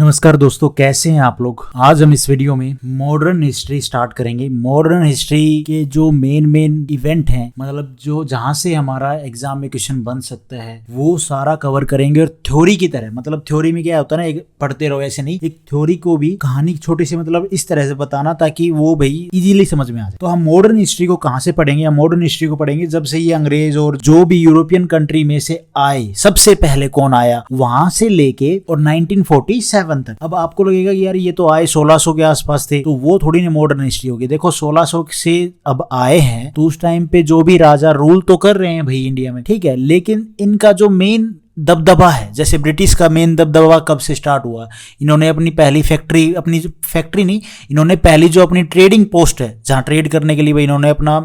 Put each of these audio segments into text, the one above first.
नमस्कार दोस्तों, कैसे हैं आप लोग। आज हम इस वीडियो में मॉडर्न हिस्ट्री स्टार्ट करेंगे। मॉडर्न हिस्ट्री के जो मेन इवेंट हैं, मतलब जो जहां से हमारा एग्जाम में क्वेश्चन बन सकता है, वो सारा कवर करेंगे। और थ्योरी की तरह, मतलब थ्योरी में क्या होता है ना, एक पढ़ते रहो ऐसे नहीं, एक थ्योरी को भी कहानी छोटी सी मतलब इस तरह से बताना ताकि वो भाई इजीली समझ में आ जाए। तो हम मॉडर्न हिस्ट्री को कहां से पढ़ेंगे? हम मॉडर्न हिस्ट्री को पढ़ेंगे जब से ये अंग्रेज और जो भी यूरोपियन कंट्री में से आए, सबसे पहले कौन आया वहां से लेके और 1947 तक। अब आपको लगेगा कि यार ये तो आए 1600 के आसपास थे, तो वो थोड़ी ना मॉडर्न हिस्ट्री होगी। देखो 1600 से अब आए हैं तो उस टाइम पे जो भी राजा रूल तो कर रहे हैं भाई इंडिया में, ठीक है, लेकिन इनका जो मेन दबदबा है, जैसे ब्रिटिश का मेन दबदबा कब से स्टार्ट हुआ, इन्होंने अपनी पहली फैक्ट्री नहीं, इन्होंने पहली जो अपनी ट्रेडिंग पोस्ट है, जहां ट्रेड करने के लिए भाई इन्होंने अपना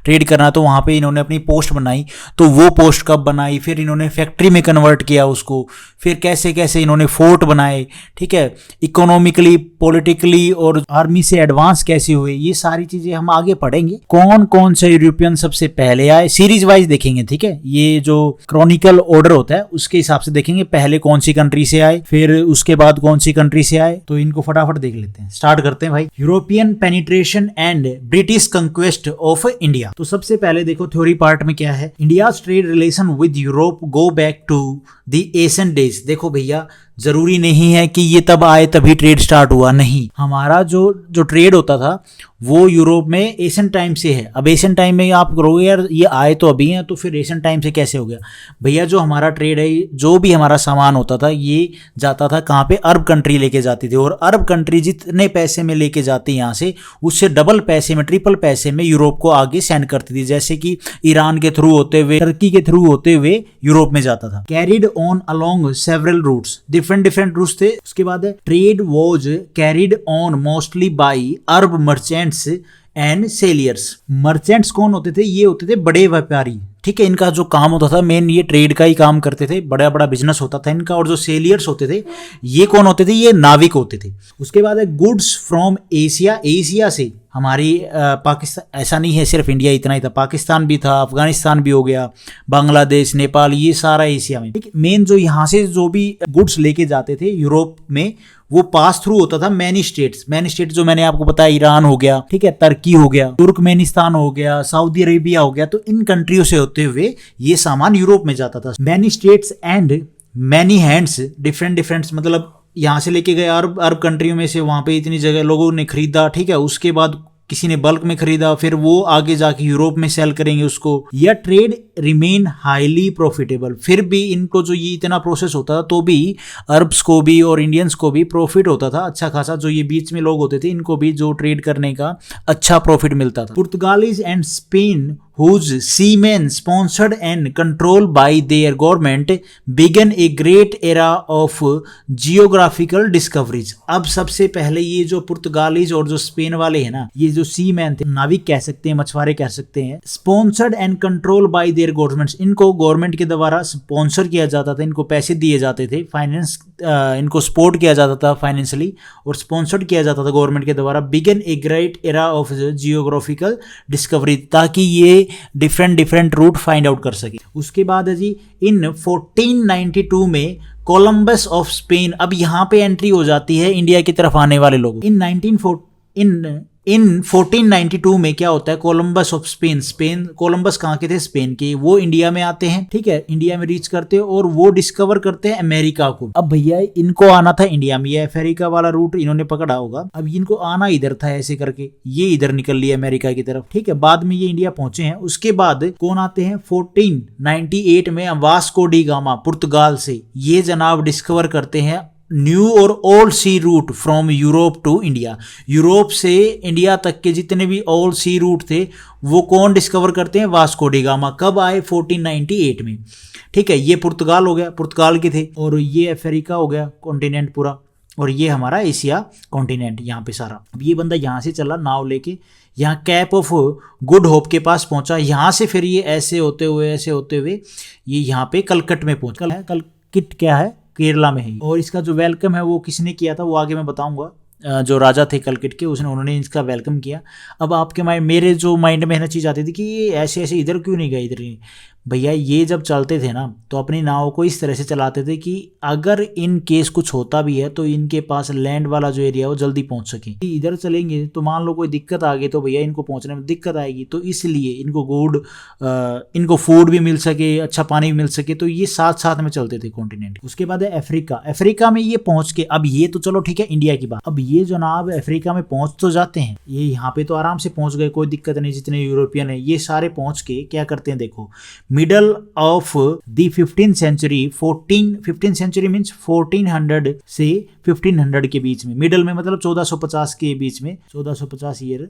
ट्रेड करना, तो वहां पे इन्होंने अपनी पोस्ट बनाई। तो वो पोस्ट कब बनाई, फिर इन्होंने फैक्ट्री में कन्वर्ट किया उसको, फिर कैसे कैसे इन्होंने फोर्ट बनाए, ठीक है, इकोनॉमिकली, पॉलिटिकली और आर्मी से एडवांस कैसे हुए, ये सारी चीजें हम आगे पढ़ेंगे। कौन कौन से यूरोपियन सबसे पहले आए, सीरीज वाइज देखेंगे, ठीक है। ये जो क्रॉनिकल ऑर्डर होता है उसके हिसाब से देखेंगे, पहले कौन सी कंट्री से आए, फिर उसके बाद कौन सी कंट्री से आए। तो इनको फटाफट देख लेते हैं, स्टार्ट करते हैं भाई। European penetration and British conquest of India. तो सबसे पहले देखो थ्योरी पार्ट में क्या है। India's trade relation with Europe go back to the Asian days. देखो भैया, जरूरी नहीं है कि ये तब आए तभी ट्रेड स्टार्ट हुआ, नहीं। हमारा जो ट्रेड होता था वो यूरोप में एशियन टाइम से है। अब एशियन टाइम में आप करोगे यार ये आए तो अभी हैं, तो फिर एशियन टाइम से कैसे हो गया? भैया जो हमारा ट्रेड है, जो भी हमारा सामान होता था, ये जाता था कहाँ पे? अरब कंट्री लेके जाती थी। और अरब कंट्री जितने पैसे में लेके जाती यहाँ से, उससे डबल पैसे में, ट्रिपल पैसे में यूरोप को आगे सेंड करती थी। जैसे कि ईरान के थ्रू होते हुए, टर्की के थ्रू होते हुए यूरोप में जाता था। Carried on along several routes, different routes थे। उसके बाद trade was carried on mostly by Arab merchants and sailors. Merchants कौन होते थे? ये होते थे बड़े व्यापारी, ठीक है। इनका जो काम होता था मेन, ये ट्रेड का ही काम करते थे, बड़ा बड़ा बिजनेस होता था इनका। और जो सेलियर्स होते थे, ये कौन होते थे? ये नाविक होते थे। उसके बाद है गुड्स फ्रॉम एशिया, एशिया से हमारी पाकिस्तान, ऐसा नहीं है सिर्फ इंडिया इतना ही था, पाकिस्तान भी था, अफगानिस्तान भी हो गया, बांग्लादेश, नेपाल, ये सारा एशिया में, ठीक है। मेन जो यहाँ से जो भी गुड्स लेके जाते थे यूरोप में, वो पास थ्रू होता था मैनी स्टेट जो मैंने आपको बताया, ईरान हो गया, ठीक है, तुर्की हो गया, तुर्कमेनिस्तान हो गया, सऊदी अरेबिया हो गया। तो इन कंट्रियों से होते हुए ये सामान यूरोप में जाता था। Many states and many hands, different मतलब यहाँ से लेके गए अरब कंट्रियों में से, वहां पे इतनी जगह लोगों ने खरीदा, ठीक है। उसके बाद किसी ने बल्क में खरीदा, फिर वो आगे जाके यूरोप में सेल करेंगे उसको। यह ट्रेड रिमेन हाईली प्रॉफिटेबल। फिर भी इनको जो ये इतना प्रोसेस होता था, तो भी अरब्स को भी और इंडियंस को भी प्रॉफिट होता था अच्छा खासा। जो ये बीच में लोग होते थे, इनको भी जो ट्रेड करने का अच्छा प्रॉफिट मिलता था। Portuguese and Spain whose seamen sponsored and controlled by their government began a great era of geographical discoveries। अब सबसे पहले ये जो पुर्तगालीज और जो स्पेन वाले हैं ना, ये जो सीमैन थे, नाविक कह सकते हैं, मछुआरे कह सकते हैं, sponsored and control by there governments, इनको गवर्नमेंट के द्वारा स्पॉन्सर किया जाता था, इनको पैसे दिए जाते थे, फाइनेंस, इनको सपोर्ट किया जाता था फाइनेंशियली, और स्पॉन्सर्ड किया जाता था गवर्नमेंट के द्वारा। Began a great era of geographical discovery, ताकि ये डिफरेंट रूट फाइंड आउट कर सके। उसके बाद है जी इन 1492 में कोलंबस ऑफ स्पेन, अब यहाँ पे एंट्री हो जाती है इंडिया की तरफ आने वाले लोग। इन 1492 में क्या होता है? कोलंबस ऑफ स्पेन, कोलंबस कहाँ के थे? स्पेन के। वो इंडिया में आते हैं, ठीक है, इंडिया में रीच करते हैं और वो डिस्कवर करते हैं अमेरिका को। अब भैया इनको आना था इंडिया में, ये अफ्रीका वाला रूट इन्होंने पकड़ा होगा। अब इनको आना इधर था ऐसे करके, ये इधर निकल लिया अमेरिका की तरफ, ठीक है। बाद में ये इंडिया पहुंचे हैं। उसके बाद कौन आते हैं? 1498 में वास्को डी गामा, पुर्तगाल से, ये जनाब डिस्कवर करते हैं न्यू और old sea route from Europe to India. Europe से इंडिया तक के जितने भी ओल्ड सी रूट थे, वो कौन डिस्कवर करते हैं? Vasco D gamma. कब आए? 1498 में, ठीक है। ये पुर्तगाल हो गया, पुर्तगाल के थे। और ये अफ्रीका हो गया कॉन्टिनेंट पूरा, और ये हमारा एशिया कॉन्टिनेंट यहाँ पे सारा। अब ये बंदा यहाँ से चला नाव लेके, यहाँ कैप ऑफ गुड होप के पास पहुंचा। यहाँ से फिर ये ऐसे होते हुए ये यहाँ पे कलकट में पहुंचा। कलकट क्या है? केरला में है। और इसका जो वेलकम है वो किसने किया था, वो आगे मैं बताऊंगा। जो राजा थे कलकट के, उन्होंने इसका वेलकम किया। अब आपके मेरे जो माइंड में है ना चीज़ आती थी कि ये ऐसे इधर क्यों नहीं गए, इधर नहीं। भैया ये जब चलते थे ना तो अपनी नाव को इस तरह से चलाते थे कि अगर इन केस कुछ होता भी है तो इनके पास लैंड वाला जो एरिया है वो जल्दी पहुंच सके। इधर चलेंगे तो मान लो कोई दिक्कत आ गई तो भैया इनको पहुंचने में दिक्कत आएगी, तो इसलिए इनको फूड भी मिल सके, अच्छा पानी भी मिल सके, तो ये साथ साथ में चलते थे कॉन्टिनेंट। उसके बाद है अफ्रीका। अफ्रीका में ये पहुंच के, अब ये तो चलो ठीक है इंडिया की बात, अब ये जनाब अफ्रीका में पहुंच तो जाते हैं, ये यहाँ पे तो आराम से पहुंच गए, कोई दिक्कत नहीं, जितने यूरोपियन है ये सारे पहुंच के क्या करते हैं देखो, middle of the 15th century, 15th century means 1400 से 1500 के बीच में, मिडल में मतलब 1450 के बीच में, 1450 ईयर,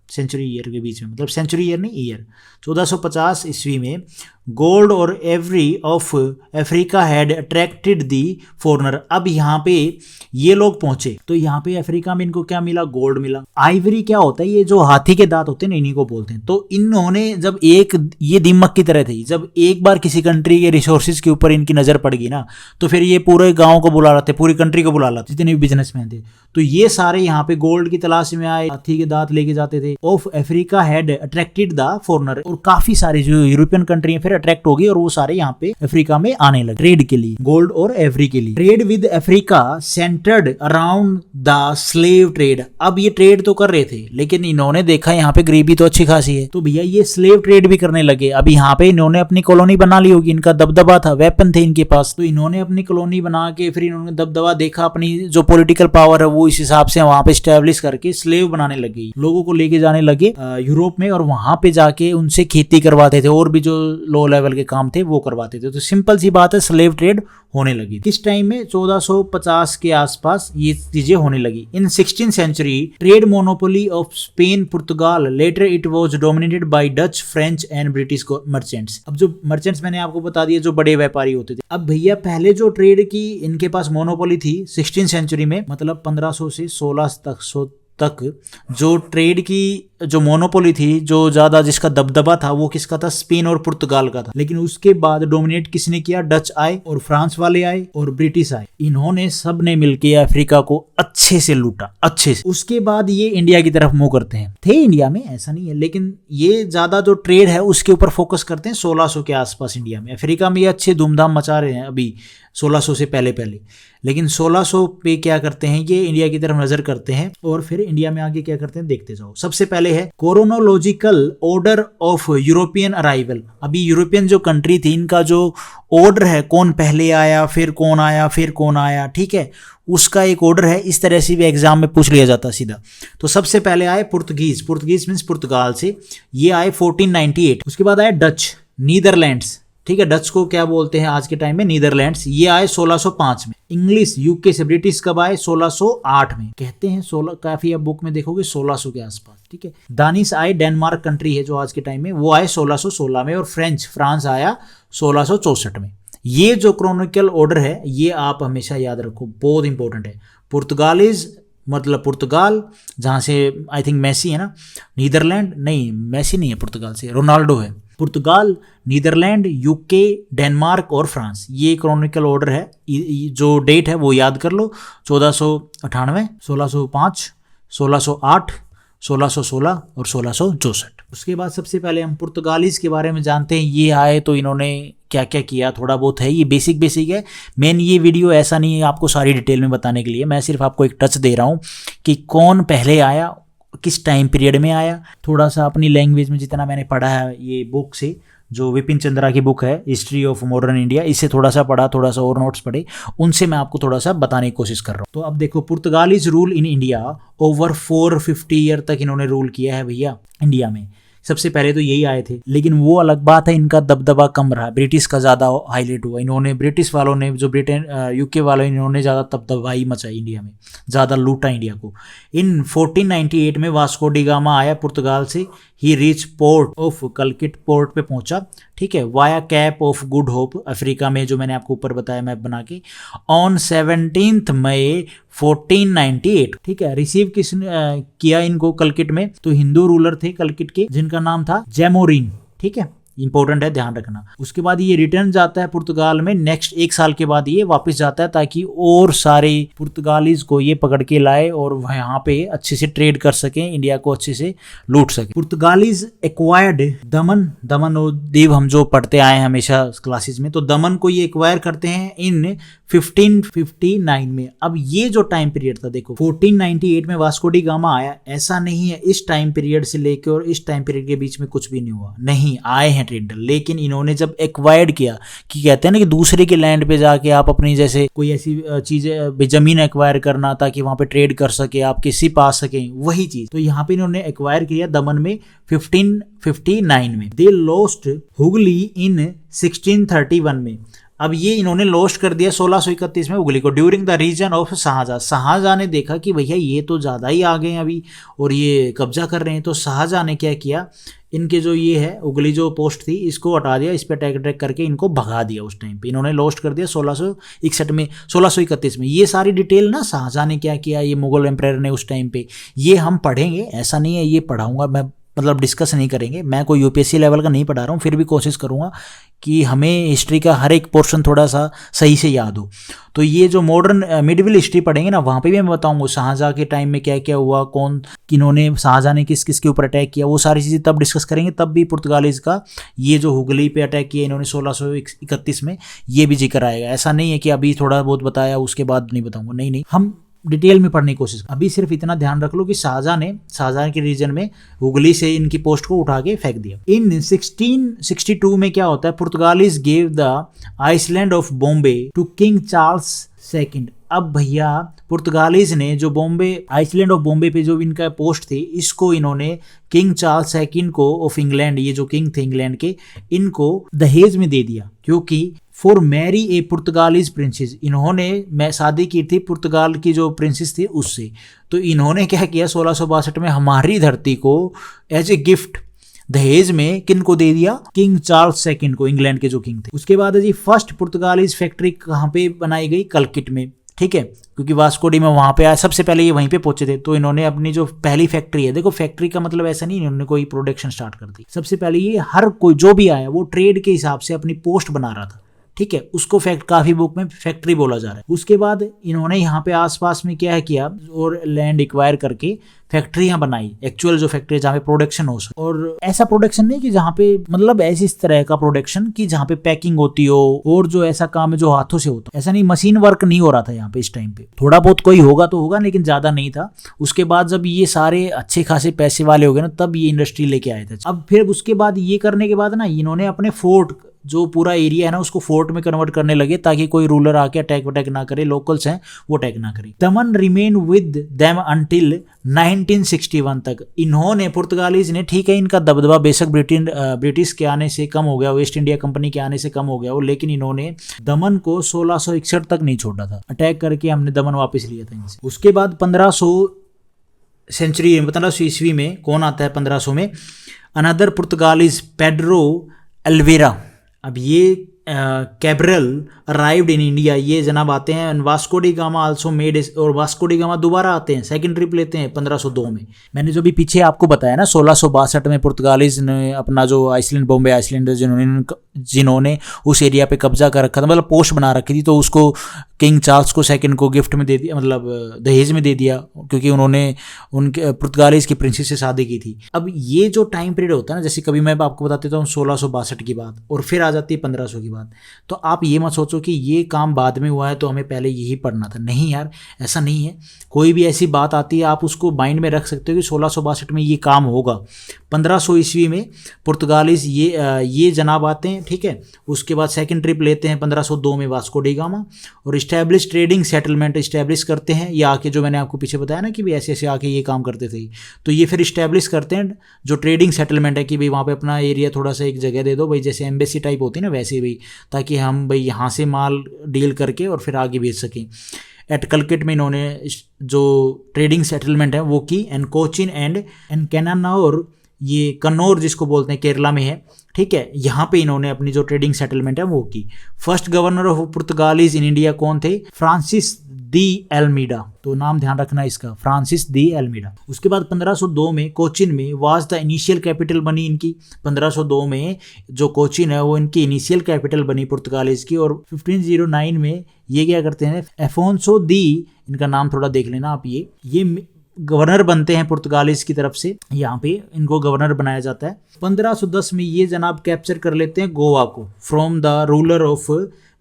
सेंचुरी ईयर के बीच में, मतलब सेंचुरी ईयर नहीं ईयर, 1450 ईस्वी में गोल्ड और every of Africa had attracted the foreigner. अब यहाँ पे ये लोग पहुंचे तो यहाँ पे अफ्रीका में इनको क्या मिला, गोल्ड मिला। आइवरी क्या होता है, ये जो हाथी के दांत होते हैं ना, इन्हीं को बोलते हैं। तो इन्होंने जब ये दीमक की तरह थी, जब एक बार किसी कंट्री के रिसोर्सेज के ऊपर इनकी नजर पड़ गई ना तो फिर ये पूरे गाँव को बुला लाते, पूरी कंट्री को बुला लाते, जितने भी बिजनेसमैन थे। तो ये सारे यहाँ पे गोल्ड की तलाश में आए, हाथी के दांत लेके जाते थे। Of Africa had attracted the foreigner, और काफी सारे जो यूरोपियन कंट्री फिर अट्रैक्ट हो गई और वो सारे यहाँ पे अफ्रीका में आने लगे ट्रेड के लिए, गोल्ड और एवरी के लिए। Trade with Africa centred around the slave trade. अब ये ट्रेड तो कर रहे थे लेकिन इन्होंने देखा यहाँ पे गरीबी तो अच्छी खासी है, तो भैया ये स्लेव ट्रेड भी करने लगे। अब यहाँ पे इन्होंने अपनी कॉलोनी बना ली होगी, इनका दबदबा था, वेपन थे इनके पास, तो इन्होंने अपनी कॉलोनी बना के फिर इन्होंने दबदबा देखा, अपनी जो पॉलिटिकल पावर है वो इस हिसाब से वहां पे स्टैब्लिश करके स्लेव बनाने लगे, लोगों को लेके जाने लगे यूरोप में, और वहां पे जाके उनसे खेती करवाते थे और भी जो लो लेवल के काम थे वो करवाते थे। तो सिंपल सी बात है, स्लेव ट्रेड होने लगी। किस टाइम में, 1450 के आसपास ये चीजें होने लगी। In 16th century trade monopoly of Spain पुर्तगाल, later it was dominated by Dutch, French and British merchants. अब जो मर्चेंट्स मैंने आपको बता दिया, जो बड़े व्यापारी होते थे। अब भैया पहले जो ट्रेड की इनके पास मोनोपोली थी 16th सेंचुरी में, मतलब 1500 से 1600 तक जो ट्रेड की जो मोनोपोली थी, जो ज्यादा जिसका दबदबा था, वो किसका था, स्पेन और पुर्तगाल का था। लेकिन उसके बाद डोमिनेट किसने किया, डच आए और फ्रांस वाले आए और ब्रिटिश आए। इन्होंने सब ने मिलकर अफ्रीका को अच्छे से लूटा, अच्छे से। उसके बाद ये इंडिया की तरफ मुंह करते हैं, थे इंडिया में ऐसा नहीं है, लेकिन ये ज्यादा जो ट्रेड है उसके ऊपर फोकस करते हैं 1600 के आसपास इंडिया में। अफ्रीका में ये अच्छे धूमधाम मचा रहे हैं अभी 1600 से पहले, लेकिन 1600 पे क्या करते हैं, ये इंडिया की तरफ नजर करते हैं और फिर इंडिया में आगे क्या करते हैं देखते जाओ। सबसे पहले है chronological order of European arrival. अभी यूरोपियन जो कंट्री थी, इनका जो ऑर्डर है, कौन पहले आया, फिर कौन आया, फिर कौन आया, ठीक है, उसका एक ऑर्डर है। इस तरह से भी एग्जाम में पूछ लिया जाता सीधा। तो सबसे पहले आए पुर्तगीज, पुर्तगीज मीन्स पुर्तगाल से, ये आए 1498। उसके बाद आए डच, नीदरलैंड्स, ठीक है, डच को क्या बोलते हैं आज के टाइम में, नीदरलैंड्स, ये आए 1605 में। इंग्लिश यूके से, ब्रिटिश कब आए, 1608 में, कहते हैं 16, काफी अब बुक में देखोगे 1600 के आसपास, ठीक है। दानिश आए, डेनमार्क कंट्री है जो आज के टाइम में, वो आए 1616 में, और फ्रांस आया 1664 में। ये जो क्रोनिकल ऑर्डर है ये आप हमेशा याद रखो, बहुत इंपॉर्टेंट है। पुर्तगालीज मतलब पुर्तगाल, जहां से आई थिंक मेसी है ना, नीदरलैंड नहीं, मेसी नहीं है पुर्तगाल से, रोनाल्डो है। पुर्तगाल, नीदरलैंड, यूके, डेनमार्क और फ्रांस, ये क्रोनिकल ऑर्डर है। जो डेट है वो याद कर लो, 1498, 1605, 1608, 1616 और 1664। उसके बाद सबसे पहले हम पुर्तगालीज के बारे में जानते हैं। ये आए तो इन्होंने क्या क्या किया, थोड़ा बहुत है, ये बेसिक है। मेन ये वीडियो ऐसा नहीं है आपको सारी डिटेल में बताने के लिए, मैं सिर्फ आपको एक टच दे रहा हूँ कि कौन पहले आया, किस टाइम पीरियड में आया, थोड़ा सा अपनी लैंग्वेज में जितना मैंने पढ़ा है ये बुक से, जो विपिन चंद्रा की बुक है हिस्ट्री ऑफ मॉडर्न इंडिया, इससे थोड़ा सा पढ़ा, थोड़ा सा और नोट्स पढ़े, उनसे मैं आपको थोड़ा सा बताने की कोशिश कर रहा हूँ। तो अब देखो, Portuguese rule in India over 450 year तक इन्होंने रूल किया है भैया इंडिया में। सबसे पहले तो यही आए थे, लेकिन वो अलग बात है, इनका दबदबा कम रहा, ब्रिटिश का ज़्यादा हाईलाइट हुआ। इन्होंने, ब्रिटिश वालों ने, जो ब्रिटेन यूके वालों, इन्होंने ज़्यादा दबदबाई मचाई इंडिया में, ज़्यादा लूटा इंडिया को। इन 1498 में वास्को डी गामा आया पुर्तगाल से, ही रीच पोर्ट ऑफ कलकट, पोर्ट पे पहुंचा, ठीक है, via cap of good hope, Africa में, जो मैंने आपको ऊपर बताया मैप बना के, ऑन 17 मई 1498, ठीक है। रिसीव किसने किया इनको कलकट में, तो हिंदू रूलर थे कलकट के, जिनका नाम था जैमोरिन, ठीक है। इंपॉर्टेंट है, ध्यान रखना। उसके बाद ये रिटर्न जाता है पुर्तगाल में, नेक्स्ट 1 साल के बाद ये वापस जाता है ताकि और सारे पुर्तगालीज को ये पकड़ के लाए और वह यहाँ पे अच्छे से ट्रेड कर सके, इंडिया को अच्छे से लूट सके। पुर्तगालीज एक्वायर्ड दमन और दीव हम जो पढ़ते आए हैं हमेशा क्लासेस में, तो दमन को ये एक्वायर करते हैं इन 1559 में। अब ये जो टाइम पीरियड था देखो, 1498 में वास्को डी गामा आया, ऐसा नहीं है इस टाइम पीरियड से लेकर और इस टाइम पीरियड के बीच में कुछ भी नहीं हुआ, नहीं आए हैं ट्रेडर, लेकिन इन्होंने जब एक्वायर्ड किया, कि कहते हैं ना कि दूसरे के लैंड पे जाके आप अपनी जैसे कोई ऐसी चीजें जमीन एक्वायर करना ताकि वहां पे ट्रेड कर सके, आप किसी पा सके, वही चीज। तो यहाँ पे इन्होंने एक्वायर किया दमन में 1559 में। दे लॉस्ट हुगली इन 1631 में। अब ये इन्होंने लॉस्ट कर दिया 1631 में हुगली को, during the region of Shahjahan. Shahjahan ने देखा कि भैया ये तो ज़्यादा ही आ गए हैं अभी और ये कब्जा कर रहे हैं, तो शाहजहां ने क्या किया, इनके जो ये है हुगली जो पोस्ट थी इसको हटा दिया, इस पर अटैक करके इनको भगा दिया। उस टाइम पे इन्होंने लॉस्ट कर दिया 1661 में, 1631 में। ये सारी डिटेल ना शाहजहां ने क्या किया, ये मुगल एम्पायर ने उस टाइम पे, ये हम पढ़ेंगे, ऐसा नहीं है ये पढ़ाऊंगा मैं, मतलब डिस्कस नहीं करेंगे। मैं कोई यूपीएससी लेवल का नहीं पढ़ा रहा हूँ, फिर भी कोशिश करूँगा कि हमें हिस्ट्री का हर एक पोर्शन थोड़ा सा सही से याद हो। तो ये जो मॉडर्न मिडिवल हिस्ट्री पढ़ेंगे ना, वहाँ पे भी मैं बताऊँगा शाहजहां के टाइम में क्या क्या हुआ, कौन किन्होंने, शाहजहां ने किस किस के ऊपर अटैक किया, वो सारी चीज़ें तब डिस्कस करेंगे। तब भी पुर्तगालीज का ये जो हुगली पे अटैक किया इन्होंने 1631 में, ये भी जिक्र आएगा। ऐसा नहीं है कि अभी थोड़ा बहुत बताया उसके बाद नहीं बताऊँगा, नहीं, हम डिटेल में पढ़ने की कोशिश। अभी सिर्फ इतना ध्यान रख लो कि शाहजहां के रीजन में हुगली से इनकी पोस्ट को उठा के फेंक दिया। इन 1662 में क्या होता है, Portuguese gave the island of Bombay to King Charles second. अब भैया पुर्तगालीज ने जो बॉम्बे, आइसलैंड ऑफ बॉम्बे पे जो इनका पोस्ट थी, इसको इन्होंने किंग चार्ल्स सेकंड को ऑफ इंग्लैंड, ये जो किंग थे इंग्लैंड के, इनको दहेज में दे दिया, क्योंकि फॉर मैरी ए पुर्तगालीज प्रिंसेस, इन्होंने मैं शादी की थी पुर्तगाल की जो प्रिंसेस थी उससे। तो इन्होंने क्या किया 1662 में हमारी धरती को एज ए गिफ्ट दहेज में किन को दे दिया, किंग चार्ल्स सेकंड को, इंग्लैंड के जो किंग थे। उसके बाद जी फर्स्ट पुर्तगालीज फैक्ट्री कहाँ पे बनाई गई, कलकट में, ठीक है, क्योंकि वास्को डी में वहाँ पे आया, सबसे पहले ये वहीं पे पहुंचे थे। तो इन्होंने अपनी जो पहली फैक्ट्री है, देखो फैक्ट्री का मतलब ऐसा नहीं इन्होंने कोई प्रोडक्शन स्टार्ट कर दी, सबसे पहले ये हर कोई जो भी आया वो ट्रेड के हिसाब से अपनी पोस्ट बना रहा था, ठीक है, उसको काफी बुक में फैक्ट्री बोला जा रहा है। उसके बाद इन्होंने यहाँ पे आसपास में क्या है किया, और लैंड एक्वायर करके फैक्ट्रियां बनाई, एक्चुअल जो फैक्ट्री जहाँ पे प्रोडक्शन हो सके। और ऐसा प्रोडक्शन नहीं कि जहाँ पे, मतलब ऐसी इस तरह का प्रोडक्शन कि जहाँ पे पैकिंग होती हो, और जो ऐसा काम है जो हाथों से होता, ऐसा नहीं, मशीन वर्क नहीं हो रहा था यहाँ पे इस टाइम पे। थोड़ा बहुत कोई होगा तो होगा, लेकिन ज्यादा नहीं था। उसके बाद जब ये सारे अच्छे खासे पैसे वाले हो गए ना, तब ये इंडस्ट्री लेके आए थे। अब फिर उसके बाद ये करने के बाद ना, इन्होंने अपने फोर्ट, जो पूरा एरिया है ना, उसको फोर्ट में कन्वर्ट करने लगे ताकि कोई रूलर आके अटैक ना करे, लोकल्स हैं वो अटैक ना करे। दमन रिमेन विद देम अंटिल 1961 तक। इन्होंने, पुर्तगालीज ने, ठीक है इनका दबदबा बेशक ब्रिटिश के आने से कम हो गया, वेस्ट इंडिया कंपनी के आने से कम हो गया वो, लेकिन इन्होंने दमन को 1661 तक नहीं छोड़ा था, अटैक करके हमने दमन वापस लिया था इनसे। उसके बाद 1500 ईस्वी में कौन आता है, 1500 में अनदर पुर्तगालीज पेड्रो अल्वेरा। अब ये कैब्रल अराइव्ड इन इंडिया, ये जनाब आते हैं। Vasco D gamma also made, और वास्को डी गामा दोबारा आते हैं, सेकंड ट्रिप लेते हैं 1502 में। मैंने जो भी पीछे आपको बताया ना, 1662 में पुर्तगालीज ने अपना जो आइसलैंड, बॉम्बे आइसलैंड, जिन्होंने उस एरिया पे कब्जा कर रखा था, मतलब पोस्ट बना रखी थी, तो उसको किंग चार्ल्स को सेकंड को गिफ्ट में दे दिया, मतलब दहेज में दे दिया, क्योंकि उन्होंने उनके पुर्तगालीज की प्रिंसेस से शादी की थी। अब ये जो टाइम पीरियड होता है ना, जैसे कभी मैं आपको बता देता हूँ 1662 की बात, और फिर आ जाती है 1500 की बात, तो आप ये मत सोचो कि ये काम बाद में हुआ है तो हमें पहले यही पढ़ना था, नहीं यार, ऐसा नहीं है। कोई भी ऐसी बात आती है आप उसको माइंड में रख सकते हो कि 1662 में ये काम होगा। 1500 ईस्वी में पुर्तगालीज ये जनाब आते हैं, ठीक है। उसके बाद सेकंड ट्रिप लेते हैं 1502 में वास्को डी गामा, और इस्टेब्लिश ट्रेडिंग सेटलमेंट इस्टेब्लिश करते हैं। ये आके, जो मैंने आपको पीछे बताया ना कि भी ऐसे ऐसे आके ये काम करते थे, तो ये फिर इस्टेब्लिश करते हैं जो ट्रेडिंग सेटलमेंट है कि भाई वहाँ पे अपना एरिया थोड़ा सा एक जगह दे दो भाई, जैसे एम्बेसी टाइप होती है ना वैसे भाई, ताकि हम भाई यहाँ से माल डील करके और फिर आगे भेज सकें। एट कलकट में इन्होंने जो ट्रेडिंग सेटलमेंट है वो की, एंड कोचिन एंड कैनानौर, ये कन्नौर जिसको बोलते हैं केरला में है, ठीक है, यहाँ पे इन्होंने अपनी जो ट्रेडिंग सेटलमेंट है वो की। First governor of Portuguese in India कौन थे, फ्रांसिस दी एल्मीडा, तो नाम ध्यान रखना इसका, फ्रांसिस दी एल्मीडा। उसके बाद 1502 में कोचिन में वाज द इनिशियल कैपिटल बनी इनकी। 1502 में जो कोचिन है वो इनकी इनिशियल कैपिटल बनी पुर्तगालीज की। और 1509 में ये क्या करते हैं, एफोंसो दी, इनका नाम थोड़ा देख लेना आप, ये गवर्नर बनते हैं पुर्तगालीज की तरफ से, यहाँ पे इनको गवर्नर बनाया जाता है। 1510 में ये जनाब कैप्चर कर लेते हैं गोवा को from the ruler of,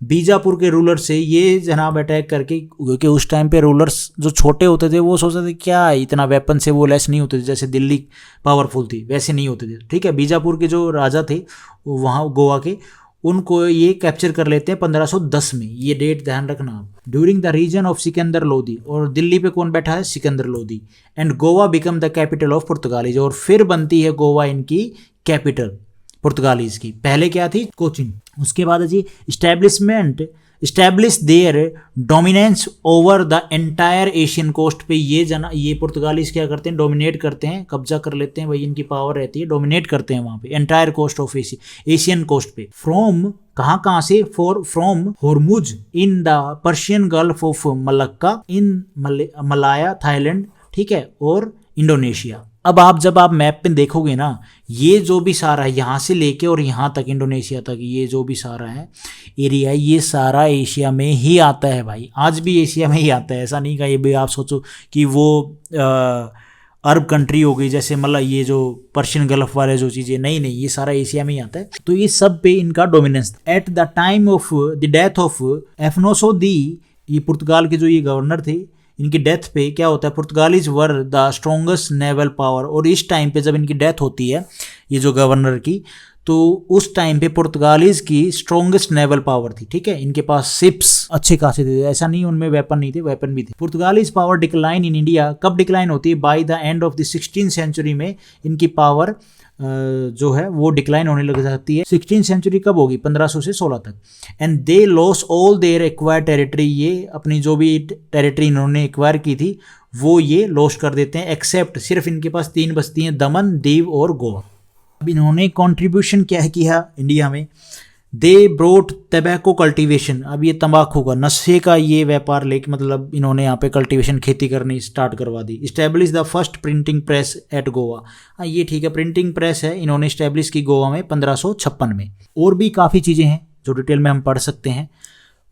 Bijapur के रूलर से ये जनाब अटैक करके, क्योंकि उस टाइम पे रूलर्स जो छोटे होते थे वो सोचते थे क्या इतना वेपन से वो लेस नहीं होते थे, जैसे दिल्ली पावरफुल थी वैसे नहीं होते थे, ठीक है। बीजापुर के जो राजा थे वहाँ गोवा के, उनको ये कैप्चर कर लेते हैं 1510 में, ये डेट ध्यान रखना आप। During the region of Sikandar Lodi, और दिल्ली पे कौन बैठा है, Sikandar Lodi. And Goa become the capital of Portuguese, और फिर बनती है गोवा इनकी कैपिटल पुर्तगालीज की। पहले क्या थी, कोचिन। उसके बाद जी establish their dominance over the entire Asian coast पे, ये पुर्तगालीज क्या करते हैं, डोमिनेट करते हैं, कब्जा कर लेते हैं, वही इनकी पावर रहती है, डोमिनेट करते हैं वहाँ पे entire coast of Asian coast पे। फ्रॉम कहाँ से, from Hormuz in the Persian Gulf of Malacca in Malaya Thailand, ठीक है, और इंडोनेशिया। अब जब आप मैप पे देखोगे ना, ये जो भी सारा है यहाँ से लेके और यहाँ तक इंडोनेशिया तक, ये जो भी सारा है एरिया, ये सारा एशिया में ही आता है भाई, आज भी एशिया में ही आता है। ऐसा नहीं का ये भी आप सोचो कि वो अरब कंट्री हो गई, जैसे मतलब ये जो पर्शियन गल्फ वाले जो चीज़ें, नहीं, ये सारा एशिया में ही आता है। तो ये सब पे इनका dominance. At the time of the death of Afonso दी, ये पुर्तगाल के जो ये गवर्नर थे, इनकी डेथ पे क्या होता है, Portuguese were the strongest naval power. और इस टाइम पे जब इनकी डेथ होती है ये जो गवर्नर की, तो उस टाइम पे पुर्तगालीज की स्ट्रॉन्गेस्ट नेवल पावर थी, ठीक है। इनके पास शिप्स अच्छे खासे थे, ऐसा नहीं उनमें वेपन नहीं थे, वेपन भी थे। Portuguese power decline in India कब डिक्लाइन होती है, by the end of the 16th century में इनकी पावर जो है वो डिक्लाइन होने लग जाती है। 16th सेंचुरी कब होगी, 1500 से 16 तक। And they lost all their acquire territory, ये अपनी जो भी टेरिटरी इन्होंने एक्वायर की थी वो ये लॉस कर देते हैं, एक्सेप्ट सिर्फ इनके पास 3 बस्ती हैं, दमन, दीव और गोवा। अब इन्होंने कंट्रीब्यूशन क्या किया इंडिया में, दे ब्रोट टबैको कल्टीवेशन, अब ये तंबाकू का, नशे का ये व्यापार लेके, मतलब इन्होंने यहाँ पे कल्टीवेशन खेती करनी स्टार्ट करवा दी। Establish the first printing press at Goa, हाँ ये ठीक है, प्रिंटिंग प्रेस है इन्होंने इस्टेब्लिश की गोवा में 1556 में। और भी काफ़ी चीज़ें हैं जो डिटेल में हम पढ़ सकते हैं,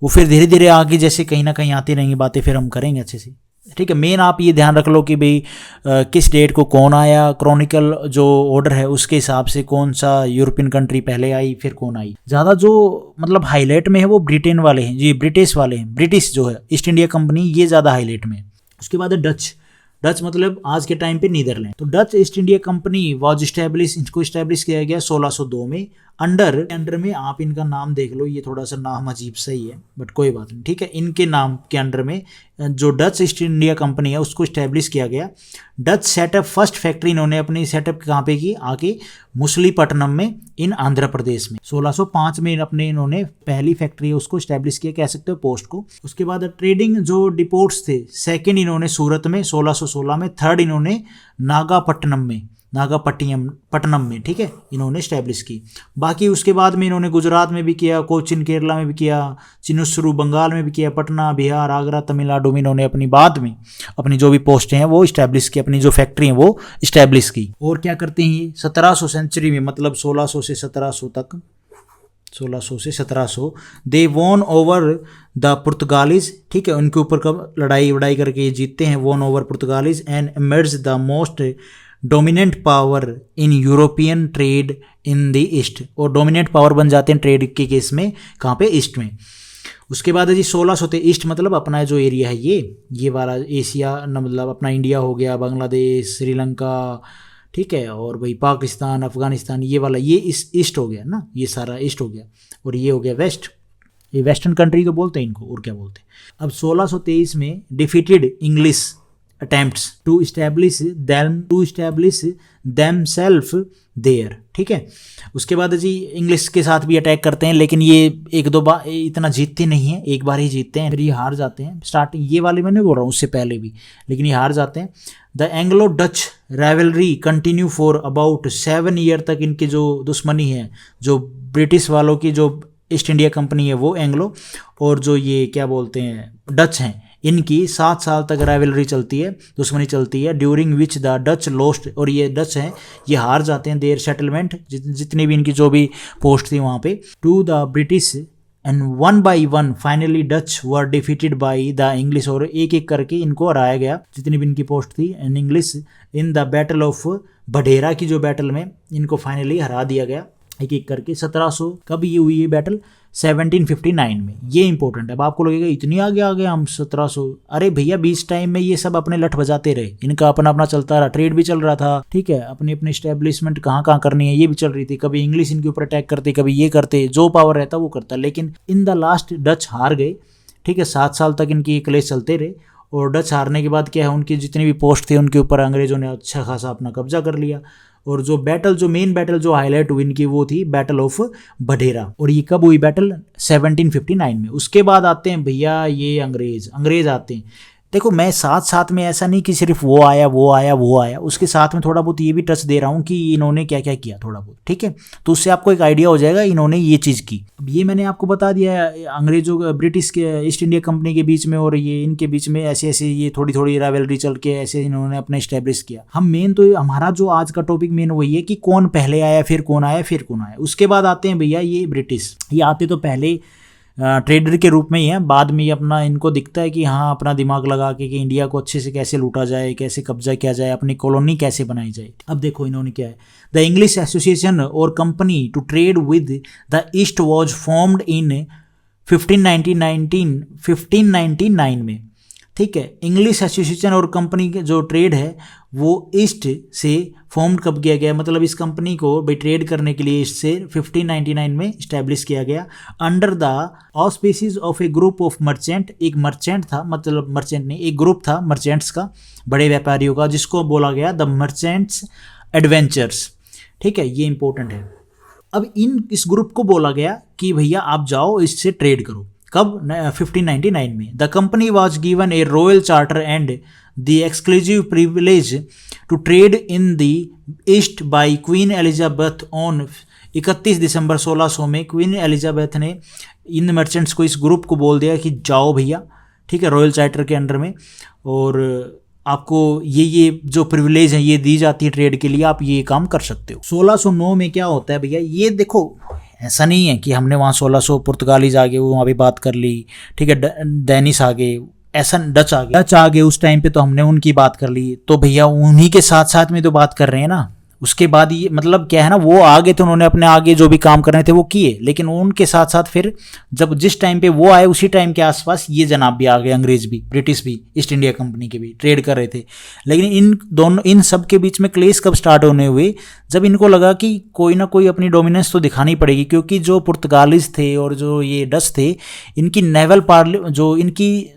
वो फिर धीरे धीरे आगे जैसे कहीं ना कहीं आती रहेंगी बातें, फिर हम करेंगे अच्छे से, ठीक है। मेन आप ये ध्यान रख लो कि भाई किस डेट को कौन आया, क्रॉनिकल जो ऑर्डर है उसके हिसाब से कौन सा यूरोपियन कंट्री पहले आई फिर कौन आई। ज़्यादा जो मतलब हाईलाइट में है वो ब्रिटेन वाले हैं, जी ब्रिटिश वाले हैं, ब्रिटिश जो है ईस्ट इंडिया कंपनी, ये ज़्यादा हाईलाइट में। उसके बाद है डच मतलब आज के टाइम पे नीदरलैंड। तो Dutch east India company was establish, इनको इस्टेब्लिश किया गया 1602 में। अंडर में आप इनका नाम देख लो, ये थोड़ा सा नाम अजीब सही है बट कोई बात नहीं, ठीक है। इनके नाम के अंडर में जो डच ईस्ट इंडिया कंपनी है उसको इस्टेब्लिश किया गया। डच सेटअप फर्स्ट फैक्ट्री इन्होंने अपनी सेटअप कहाँ पे की, आके मुसलीपट्टनम में इन आंध्र प्रदेश में। 1605 में इन्होंने पहली फैक्ट्री है उसको इस्टेब्लिश किया, कह सकते हो पोस्ट को। उसके बाद ट्रेडिंग जो डिपोट्स थे, सेकेंड इन्होंने सूरत में 1616 में, थर्ड इन्होंने नागापट्टिनम में, ठीक है, इन्होंने इस्टेब्लिश की। बाकी उसके बाद में इन्होंने गुजरात में भी किया, कोचिन केरला में भी किया, चिनुसुरु बंगाल में भी किया, पटना, बिहार, आगरा, तमिलनाडु में इन्होंने अपनी बाद में अपनी जो भी पोस्टें हैं वो इस्टेब्लिश की, अपनी जो फैक्ट्री हैं वो इस्टेब्लिश की। और क्या करते हैं ये 1700 सेंचुरी में, मतलब 1600 से 1700 तक, 1600 से 1700 दे वॉन ओवर द पुर्तगालीज, ठीक है, उनके ऊपर कब लड़ाई करके ये जीतते हैं, won over Portuguese and emerge the most dominant power in European trade in the east, और डोमिनेंट पावर बन जाते हैं ट्रेड के केस में, कहाँ पे, ईस्ट में। उसके बाद है जी 1600 ते ईस्ट मतलब अपना जो एरिया है ये वाला एशिया, मतलब अपना इंडिया हो गया, बांग्लादेश, श्रीलंका, ठीक है, और भाई पाकिस्तान, अफगानिस्तान, ये वाला ये इस ईस्ट हो गया ना, ये सारा ईस्ट हो गया, और ये हो गया वेस्ट। ये वेस्टर्न कंट्री तो बोलते हैं इनको, और क्या बोलते हैं। अब 1623 में defeated English attempts to establish themselves there, ठीक है। उसके बाद जी इंग्लिश के साथ भी अटैक करते हैं, लेकिन ये एक दो बार इतना जीतते नहीं हैं, एक बार ही जीतते हैं, फिर ये हार जाते हैं। स्टार्टिंग ये वाले मैं नहीं बोल रहा हूँ, उससे पहले भी, लेकिन ये हार जाते हैं। The Anglo Dutch rivalry continue for about 7 year तक इनकी जो दुश्मनी है, जो ब्रिटिश वालों की जो ईस्ट इंडिया कंपनी है वो एंग्लो, और जो ये क्या बोलते हैं डच हैं, इनकी 7 साल तक राइवलरी चलती है, दुश्मनी चलती है, during which the Dutch lost, और ये डच हैं ये हार जाते हैं देयर सेटलमेंट, जितनी भी इनकी जो भी पोस्ट थी वहाँ पे, to the British, and one by one finally Dutch were defeated by the English, और एक एक करके इनको हराया गया जितनी भी इनकी पोस्ट थी, and English in the battle of Bedara की जो बैटल में इनको फाइनली हरा दिया गया एक एक करके। 1700 कब ये हुई ये बैटल? 1759 में। ये इंपॉर्टेंट है। अब आपको लगेगा इतनी आगे आ गए हम 1700, अरे भैया बीच टाइम में ये सब अपने लठ बजाते रहे, इनका अपना अपना चलता रहा, ट्रेड भी चल रहा था, ठीक है, अपनी अपनी स्टैब्लिशमेंट कहाँ कहाँ करनी है ये भी चल रही थी, कभी इंग्लिश इनके ऊपर अटैक करते, कभी ये करते, जो पावर रहता वो करता, लेकिन इन द लास्ट डच हार गए, ठीक है। 7 साल तक इनकी ये क्लेश चलते रहे, और डच हारने के बाद क्या है, उनकी जितनी भी पोस्ट थी उनके ऊपर अंग्रेजों ने अच्छा खासा अपना कब्जा कर लिया, और जो बैटल, जो मेन बैटल जो हाईलाइट हुई इनकी वो थी बैटल ऑफ बढेरा, और ये कब हुई बैटल? 1759 में। उसके बाद आते हैं भैया ये अंग्रेज आते हैं। देखो मैं साथ में ऐसा नहीं कि सिर्फ वो आया, उसके साथ में थोड़ा बहुत ये भी टच दे रहा हूँ कि इन्होंने क्या क्या किया थोड़ा बहुत, ठीक है, तो उससे आपको एक आइडिया हो जाएगा इन्होंने ये चीज़ की। अब ये मैंने आपको बता दिया अंग्रेजों ब्रिटिश के ईस्ट इंडिया कंपनी के बीच में और ये इनके बीच में ऐसे ऐसे ये थोड़ी थोड़ी राइवलरी चल के ऐसे इन्होंने अपने इस्टेब्लिश किया। हम मेन तो हमारा जो आज का टॉपिक मेन वही है कि कौन पहले आया, फिर कौन आया। उसके बाद आते हैं भैया ये ब्रिटिश। ये आते तो पहले ट्रेडर के रूप में ही है, बाद में ये अपना इनको दिखता है कि हाँ अपना दिमाग लगा के कि इंडिया को अच्छे से कैसे लूटा जाए, कैसे कब्जा किया जाए, अपनी कॉलोनी कैसे बनाई जाए। अब देखो इन्होंने क्या है, द इंग्लिश एसोसिएशन और company to trade with the East was formed in 1599 में, ठीक है। इंग्लिश एसोसिएशन और कंपनी के जो ट्रेड है वो ईस्ट से फॉर्म कब किया गया, मतलब इस कंपनी को भाई ट्रेड करने के लिए ईस्ट से 1599 में इस्टेब्लिश किया गया, under the auspices of a group of merchant. एक मर्चेंट था, मतलब मर्चेंट नहीं, एक ग्रुप था मर्चेंट्स का, बड़े व्यापारियों का, जिसको बोला गया द मर्चेंट्स एडवेंचर्स, ठीक है, ये इंपॉर्टेंट है। अब इस ग्रुप को बोला गया कि भैया आप जाओ इससे ट्रेड करो, कब? 1599 में। The company was given a royal charter and the exclusive privilege to trade in the East by Queen Elizabeth on 31 December 1600 में। क्वीन एलिजाबेथ ने इन मर्चेंट्स को, इस ग्रुप को बोल दिया कि जाओ भैया, ठीक है, रॉयल चार्टर के अंडर में, और आपको ये जो प्रिविलेज है ये दी जाती है ट्रेड के लिए, आप ये काम कर सकते हो। 1609 में क्या होता है भैया, ये देखो ऐसा नहीं है कि हमने वहाँ 1600 पुर्तगालीज आ गए, वो वहाँ भी बात कर ली, ठीक है, डेनिस आ गए, ऐसा डच आ गए उस टाइम पे, तो हमने उनकी बात कर ली, तो भैया उन्हीं के साथ साथ में तो बात कर रहे हैं ना। उसके बाद ये मतलब क्या है ना, वो आगे तो उन्होंने अपने आगे जो भी काम करने थे वो किए, लेकिन उनके साथ साथ फिर जब जिस टाइम पे वो आए उसी टाइम के आसपास ये जनाब भी आ गए, अंग्रेज भी, ब्रिटिश भी, ईस्ट इंडिया कंपनी के भी ट्रेड कर रहे थे। लेकिन इन सब के बीच में क्लेश कब स्टार्ट होने हुए, जब इनको लगा कि कोई ना कोई अपनी डोमिनेंस तो दिखानी पड़ेगी, क्योंकि जो पुर्तगालीज थे और जो ये डच थे, इनकी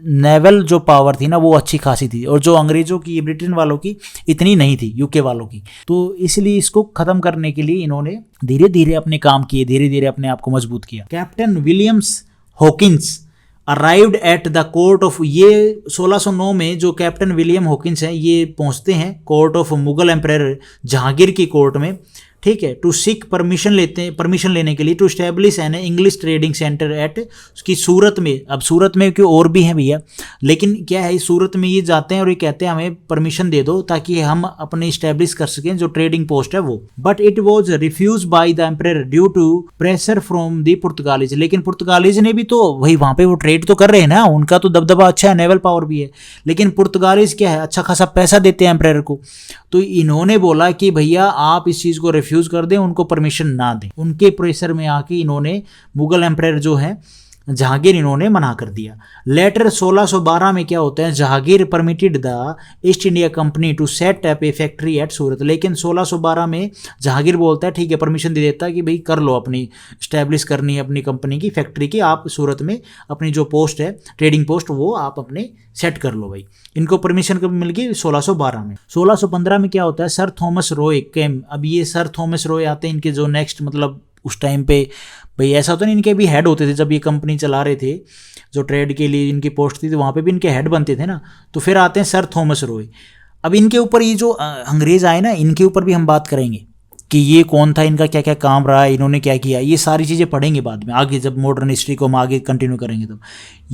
नेवल जो पावर थी ना वो अच्छी खासी थी, और जो अंग्रेजों की, ब्रिटेन वालों की इतनी नहीं थी, यूके वालों की। तो इसलिए इसको खत्म करने के लिए इन्होंने धीरे धीरे अपने काम किए, धीरे धीरे अपने आप को मजबूत किया। Captain Williams Hawkins arrived at the court of, ये 1609 में जो कैप्टन विलियम हॉकिंस हैं ये पहुंचते हैं court of Mughal emperor Jahangir की कोर्ट में, ठीक है, टू सीक परमिशन लेने के लिए to establish an English trading centre at उसकी सूरत में। अब सूरत में क्यों और भी हैं भैया, लेकिन क्या है, इस सूरत में ये जाते हैं और ये कहते हैं हमें परमिशन दे दो ताकि हम अपने इस्टेब्लिश कर सकें जो ट्रेडिंग पोस्ट है वो। But it was refuse by the emperor due to pressure from the Portuguese. लेकिन पुर्तगालीज ने भी तो वही वहाँ पे वो ट्रेड तो कर रहे हैं ना, उनका तो दबदबा अच्छा है, नेवल पावर भी है, लेकिन पुर्तगालीज क्या है, अच्छा खासा पैसा देते हैं एम्परर को। तो इन्होंने बोला कि भैया आप इस चीज़ को रिफ्यूज कर दें, उनको परमिशन ना दें। उनके प्रेशर में आके इन्होंने मुगल एम्परर जो है जहांगीर, इन्होंने मना कर दिया। लेटर 1612 में क्या होता है, Jahangir permitted the East India Company to set up a factory at Surat. लेकिन 1612 में जहांगीर बोलता है ठीक है, परमिशन दे देता है कि भाई कर लो, अपनी स्टैब्लिश करनी है अपनी कंपनी की फैक्ट्री की, आप सूरत में अपनी जो पोस्ट है ट्रेडिंग पोस्ट वो आप अपने सेट कर लो भाई। इनको परमिशन कब मिल गई, 1612 में। 1615 में क्या होता है, सर थॉमस रॉय केम। अब ये सर थॉमस रॉय आते हैं, इनके जो नेक्स्ट मतलब उस टाइम पे भाई ऐसा तो नहीं, इनके भी हेड होते थे जब ये कंपनी चला रहे थे, जो ट्रेड के लिए इनकी पोस्ट थी तो वहाँ पे भी इनके हेड बनते थे ना। तो फिर आते हैं सर थॉमस रॉय। अब इनके ऊपर ये जो अंग्रेज आए ना, इनके ऊपर भी हम बात करेंगे कि ये कौन था, इनका क्या क्या काम रहा है, इन्होंने क्या किया, ये सारी चीज़ें पढ़ेंगे बाद में आगे, जब मॉडर्न हिस्ट्री को हम आगे कंटिन्यू करेंगे। तो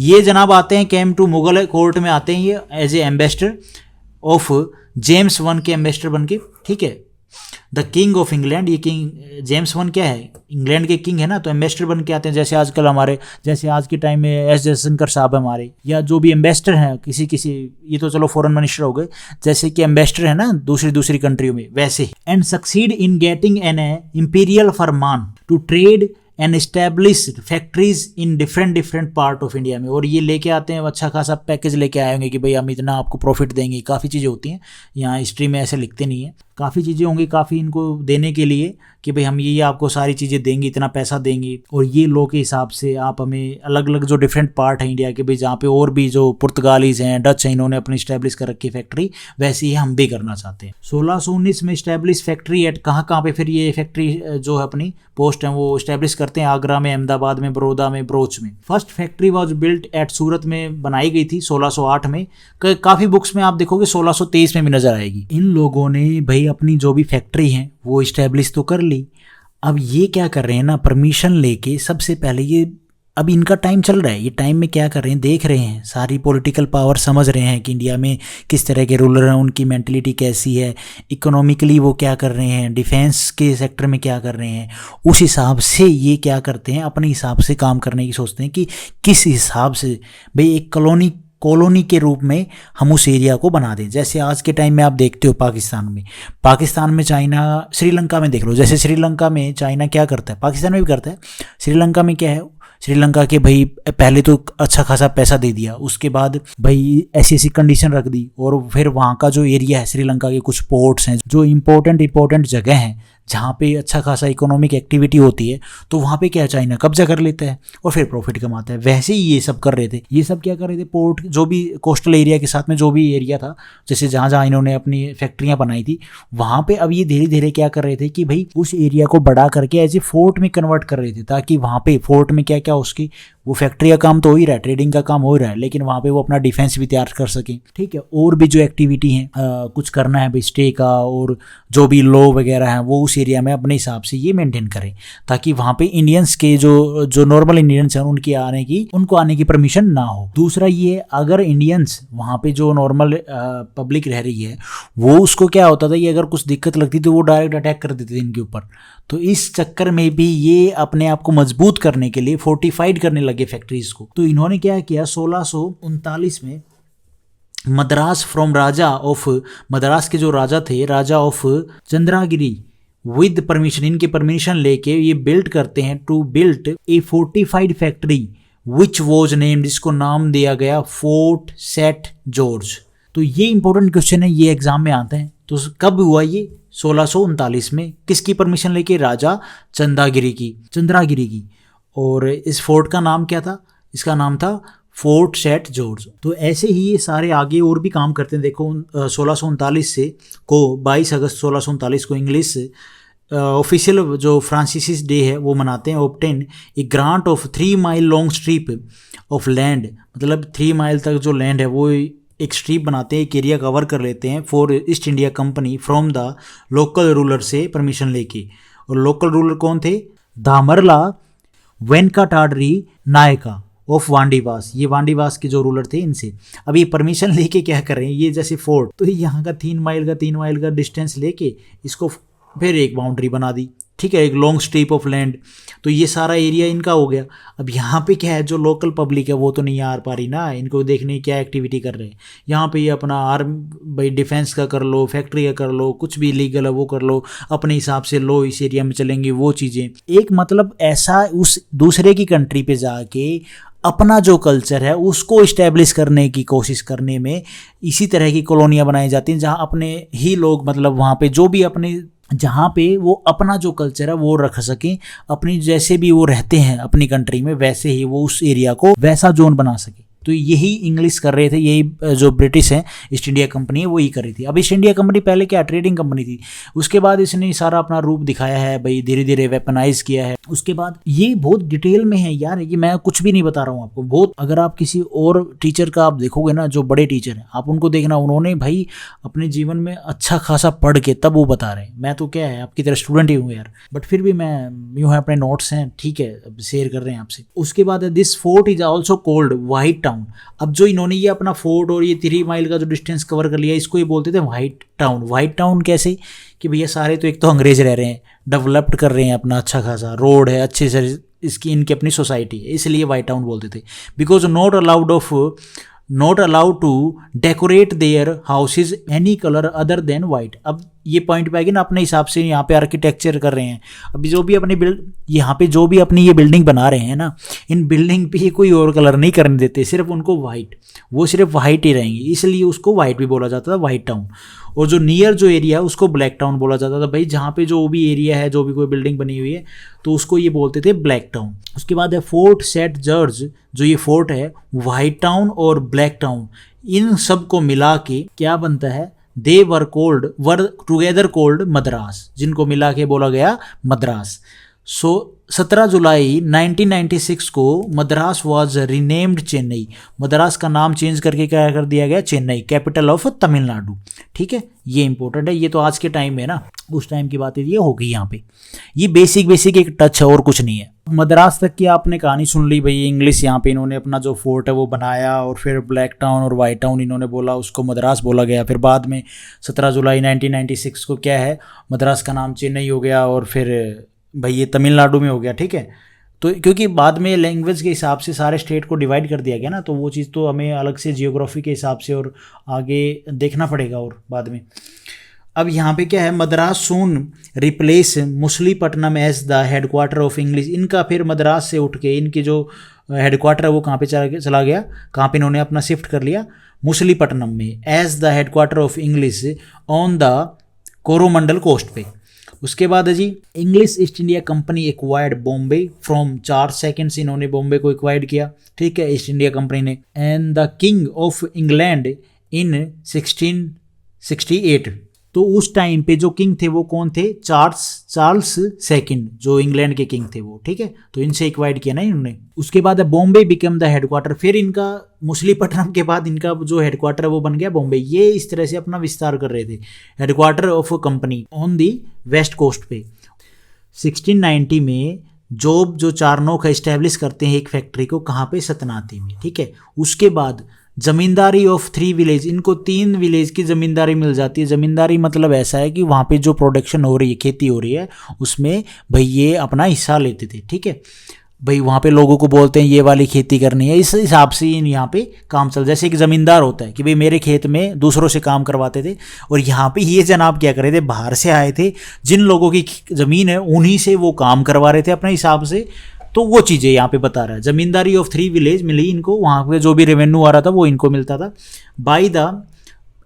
ये जनाब आते हैं, केम टू मुगल कोर्ट में आते हैं ये as a ambassador of James one के एम्बेसडर बन के, ठीक है। द किंग ऑफ इंग्लैंड, ये किंग जेम्स वन क्या है, इंग्लैंड के किंग है ना, तो एम्बेसडर बन के आते हैं। जैसे आजकल हमारे, जैसे आज के टाइम में एस जयशंकर साहब हमारे, या जो भी एम्बेसडर हैं किसी किसी, ये तो चलो फॉरेन मिनिस्टर हो गए, जैसे कि एम्बेसडर है ना दूसरी दूसरी कंट्रियों में, वैसे ही। And succeed in getting an imperial farman to trade and establish factories in different part of India में। और ये लेके आते हैं, अच्छा खासा पैकेज लेके आए होंगे कि भाई हम इतना आपको प्रॉफिट देंगे, काफ़ी चीज़ें होती हैं, यहाँ हिस्ट्री में ऐसे लिखते नहीं है, काफ़ी चीज़ें होंगी काफ़ी इनको देने के लिए कि भाई हम ये आपको सारी चीज़ें देंगे, इतना पैसा देंगे। और ये लो के हिसाब से आप हमें अलग अलग जो डिफरेंट पार्ट है इंडिया के, भाई जहाँ पे और भी जो पुर्तगालीज हैं, डच हैं, इन्होंने अपनी इस्टेब्लिश कर रखी फैक्ट्री, वैसे ही हम भी करना चाहते हैं। 1619 में इस्टेब्लिश फैक्ट्री एट कहाँ पे फिर ये फैक्ट्री जो है अपनी पोस्ट है वो इस्टेब्लिश करते हैं, आगरा में, अहमदाबाद में, बड़ौदा में, बरोच में। First factory was built at Surat में बनाई गई थी 1608 में। काफ़ी बुक्स में आप देखोगे 1623 में भी नजर आएगी। इन लोगों ने भाई अपनी जो भी फैक्ट्री है वो इस्टेब्लिश तो कर ली। अब ये क्या कर रहे हैं ना, परमिशन लेके सबसे पहले ये, अब इनका टाइम चल रहा है, ये टाइम में क्या कर रहे हैं, देख रहे हैं सारी पॉलिटिकल पावर, समझ रहे हैं कि इंडिया में किस तरह के रूलर हैं, उनकी मेंटलिटी कैसी है, इकोनॉमिकली वो क्या कर रहे हैं, डिफेंस के सेक्टर में क्या कर रहे हैं। उस हिसाब से ये क्या करते हैं, अपने हिसाब से काम करने की सोचते हैं कि किस हिसाब से भाई एक कॉलोनी के रूप में हम उस एरिया को बना दें। जैसे आज के टाइम में आप देखते हो पाकिस्तान में चाइना, श्रीलंका में देख लो, जैसे श्रीलंका में चाइना क्या करता है, पाकिस्तान में भी करता है। श्रीलंका में क्या है, श्रीलंका के भाई पहले तो अच्छा खासा पैसा दे दिया, उसके बाद भाई ऐसी कंडीशन रख दी, और फिर वहाँ का जो एरिया है, श्रीलंका के कुछ पोर्ट्स हैं, जो इम्पोर्टेंट जगह हैं जहाँ पे अच्छा खासा इकोनॉमिक एक्टिविटी होती है, तो वहाँ पे क्या चाइना कब्जा कर लेता है और फिर प्रॉफिट कमाता है। वैसे ही ये सब कर रहे थे। ये सब क्या कर रहे थे, पोर्ट जो भी कोस्टल एरिया के साथ में जो भी एरिया था, जैसे जहाँ इन्होंने अपनी फैक्ट्रियाँ बनाई थी, वहाँ पे अब ये धीरे धीरे क्या कर रहे थे कि भाई उस एरिया को बड़ा करके एज ए फोर्ट में कन्वर्ट कर रहे थे, ताकि वहाँ पे फोर्ट में क्या क्या उसकी, वो फैक्ट्री का काम तो हो ही रहा है, ट्रेडिंग का काम हो रहा है, लेकिन वहाँ पे वो अपना डिफेंस भी तैयार कर सकें, ठीक है। और भी जो एक्टिविटी है कुछ करना है भाई स्टे का, और जो भी लॉ वगैरह है वो उस एरिया में अपने हिसाब से ये मेंटेन करें, ताकि वहाँ पे इंडियंस के जो नॉर्मल इंडियंस हैं उनको आने की परमिशन ना हो। दूसरा ये, अगर इंडियंस वहाँ पे जो नॉर्मल पब्लिक रह रही है, वो उसको क्या होता था, ये अगर कुछ दिक्कत लगती तो वो डायरेक्ट अटैक कर देते थे इनके ऊपर। तो इस चक्कर में भी ये अपने आप को मजबूत करने के लिए फोर्टिफाइड करने लगे फैक्ट्रीज को। तो इन्होंने क्या किया, 1639 में मद्रास फ्रॉम राजा ऑफ, मद्रास के जो राजा थे, raja of Chandragiri, with permission, इनके परमिशन लेके ये बिल्ड करते हैं, to built a fortified factory which was named, जिसको नाम दिया गया फोर्ट सेंट जॉर्ज। तो ये इंपॉर्टेंट क्वेश्चन है, ये एग्जाम में आता है। तो कब हुआ ये, 1639 में। किसकी परमिशन लेके, राजा चंद्रागिरी की। और इस फोर्ट का नाम क्या था, इसका नाम था फोर्ट सेंट जॉर्ज। तो ऐसे ही ये सारे आगे और भी काम करते हैं। देखो 1639 से को 22 अगस्त 1639 को इंग्लिश ऑफिशियल जो फ्रांसिस डे है वो मनाते हैं। Obtain a grant of 3 mile long strip of land, मतलब 3 माइल तक जो लैंड है वो एक स्ट्रिप बनाते हैं, एक एरिया कवर कर लेते हैं, for east India company from the local ruler से परमिशन लेके। और लोकल रूलर कौन थे, धामरला वेंकटाद्रि नायका ऑफ वांडीवास, ये वांडीवास के जो रूलर थे इनसे। अब ये परमिशन लेके क्या कर रहे हैं, ये जैसे फोर्ट, तो यहाँ का 3 माइल का डिस्टेंस लेके इसको फिर एक बाउंड्री बना दी, ठीक है, एक लॉन्ग स्ट्रिप ऑफ लैंड। तो ये सारा एरिया इनका हो गया। अब यहाँ पे क्या है, जो लोकल पब्लिक है वो तो नहीं आ पा रही ना, इनको देखने क्या एक्टिविटी कर रहे हैं। यहाँ पे ये अपना भाई डिफेंस का कर लो, फैक्ट्री का कर लो, कुछ भी लीगल है वो कर लो, अपने हिसाब से लो, इस एरिया में चलेंगे वो चीज़ें। एक मतलब ऐसा उस दूसरे की कंट्री पे जाके अपना जो कल्चर है उसको इस्टेब्लिश करने की कोशिश करने में इसी तरह की कॉलोनियाँ बनाई जाती हैं, जहाँ अपने ही लोग, मतलब वहाँ पे जो भी अपने, जहाँ पे वो अपना जो कल्चर है वो रख सकें, अपनी जैसे भी वो रहते हैं अपनी कंट्री में, वैसे ही वो उस एरिया को वैसा जोन बना सके, तो यही इंग्लिश कर रहे थे, यही जो ब्रिटिश है ईस्ट इंडिया कंपनी है वो ही कर रही थी। अब ईस्ट इंडिया कंपनी पहले क्या ट्रेडिंग कंपनी थी, उसके बाद इसने सारा अपना रूप दिखाया है भाई, धीरे धीरे वेपनाइज किया है। उसके बाद ये बहुत डिटेल में है यार, ये मैं कुछ भी नहीं बता रहा हूँ आपको बहुत। अगर आप किसी और टीचर का आप देखोगे ना, जो बड़े टीचर हैं आप उनको देखना, उन्होंने भाई अपने जीवन में अच्छा खासा पढ़ के तब वो बता रहे हैं। मैं तो क्या है आपकी तरह स्टूडेंट ही हूँ यार, बट फिर भी मैं यूँ है अपने नोट्स हैं, ठीक है, शेयर कर रहे हैं आपसे। उसके बाद this fort is also cold white town. अब जो इन्होंने ये अपना फोर्ट और ये 3 माइल का जो डिस्टेंस कवर कर लिया, इसको ये बोलते थे व्हाइट टाउन। व्हाइट टाउन कैसे कि भैया सारे तो एक तो अंग्रेज रह रहे हैं, डेवलप्ड कर रहे हैं अपना, अच्छा खासा रोड है, अच्छे से इसकी इनकी अपनी सोसाइटी है, इसलिए व्हाइट टाउन बोलते थे। Because not allowed to decorate their houses any colour other than white. अब ये पॉइंट पे आएगी ना, अपने हिसाब से यहाँ पे आर्किटेक्चर कर रहे हैं। अभी जो भी अपनी यहाँ पे जो भी अपनी ये बिल्डिंग बना रहे हैं ना, इन बिल्डिंग पे कोई और कलर नहीं करने देते, सिर्फ उनको वाइट, वो सिर्फ वाइट ही रहेंगे, इसलिए उसको वाइट भी बोला जाता था, वाइट टाउन। और जो नियर जो एरिया है उसको ब्लैक टाउन बोला जाता था। भाई जहाँ पे जो भी एरिया है, जो भी कोई बिल्डिंग बनी हुई है, तो उसको ये बोलते थे ब्लैक टाउन। उसके बाद है फोर्ट सेंट जॉर्ज, जो ये फोर्ट है, वाइट टाउन और ब्लैक टाउन, इन सब को मिला के क्या बनता है, दे वर टुगेदर कोल्ड मद्रास, जिनको मिला के बोला गया मद्रास। 17 जुलाई 1996 को मद्रास वाज रीनेम्ड चेन्नई। मद्रास का नाम चेंज करके क्या कर दिया गया, चेन्नई, कैपिटल ऑफ तमिलनाडु। ठीक है, ये इंपॉर्टेंट है, ये तो आज के टाइम में ना, उस टाइम की बात ये होगी यहाँ पे। ये बेसिक एक टच है और कुछ नहीं है। मद्रास तक की आपने कहानी सुन ली भाई, इंग्लिश यहाँ पे इन्होंने अपना जो फोर्ट है वो बनाया, और फिर ब्लैक टाउन और वाइट टाउन इन्होंने बोला, उसको मद्रास बोला गया। फिर बाद में 17 जुलाई 1996 को क्या है, मद्रास का नाम चेन्नई हो गया, और फिर भाई ये तमिलनाडु में हो गया। ठीक है, तो क्योंकि बाद में लैंग्वेज के हिसाब से सारे स्टेट को डिवाइड कर दिया गया ना, तो वो चीज़ तो हमें अलग से जियोग्राफी के हिसाब से और आगे देखना पड़ेगा और बाद में। अब यहाँ पे क्या है, Madras soon replace Masulipatnam as the headquarter of English. इनका फिर मद्रास से उठ के इनकी जो हेडक्वार्टर है वो कहाँ पे चला गया, कहाँ पे इन्होंने अपना शिफ्ट कर लिया, मुसलीपट्टनम में, as the headquarter of English on the Coromandel coast पे। उसके बाद है जी, English East India Company acquired Bombay from Charles second से इन्होंने बॉम्बे को एक्वायर्ड किया। ठीक है, ईस्ट इंडिया कंपनी ने। And the king of England in 1668। तो उस टाइम पे जो किंग थे वो कौन थे, चार्ल्स सेकंड, जो इंग्लैंड के किंग थे वो। ठीक है, तो इनसे एक्वायर्ड किया ना इन्होंने। उसके बाद बॉम्बे बिकम द हेडक्वार्टर। फिर इनका मुसलीपट्टनम के बाद इनका जो हेडक्वार्टर है वो बन गया बॉम्बे। ये इस तरह से अपना विस्तार कर रहे थे, headquarter of company on the west coast पे। 1690 में जो चारनोक इस्टेब्लिश करते हैं एक फैक्ट्री को, कहाँ पे, सतनाती में। ठीक है, उसके बाद जमींदारी ऑफ 3 विलेज, इनको 3 विलेज की ज़मींदारी मिल जाती है। ज़मींदारी मतलब ऐसा है कि वहाँ पे जो प्रोडक्शन हो रही है, खेती हो रही है, उसमें भाई ये अपना हिस्सा लेते थे। ठीक है भाई, वहाँ पे लोगों को बोलते हैं ये वाली खेती करनी है, इस हिसाब से यहाँ पे काम चल। जैसे एक ज़मींदार होता है कि भाई मेरे खेत में दूसरों से काम करवाते थे, और यहाँ पे ये जनाब क्या कर रहे थे, बाहर से आए थे, जिन लोगों की ज़मीन है उन्हीं से वो काम करवा रहे थे अपने हिसाब से। तो वो चीज़ें यहाँ पे बता रहा है। ज़मींदारी ऑफ 3 विलेज मिली इनको, वहाँ पे जो भी रेवेन्यू आ रहा था वो इनको मिलता था। बाई द,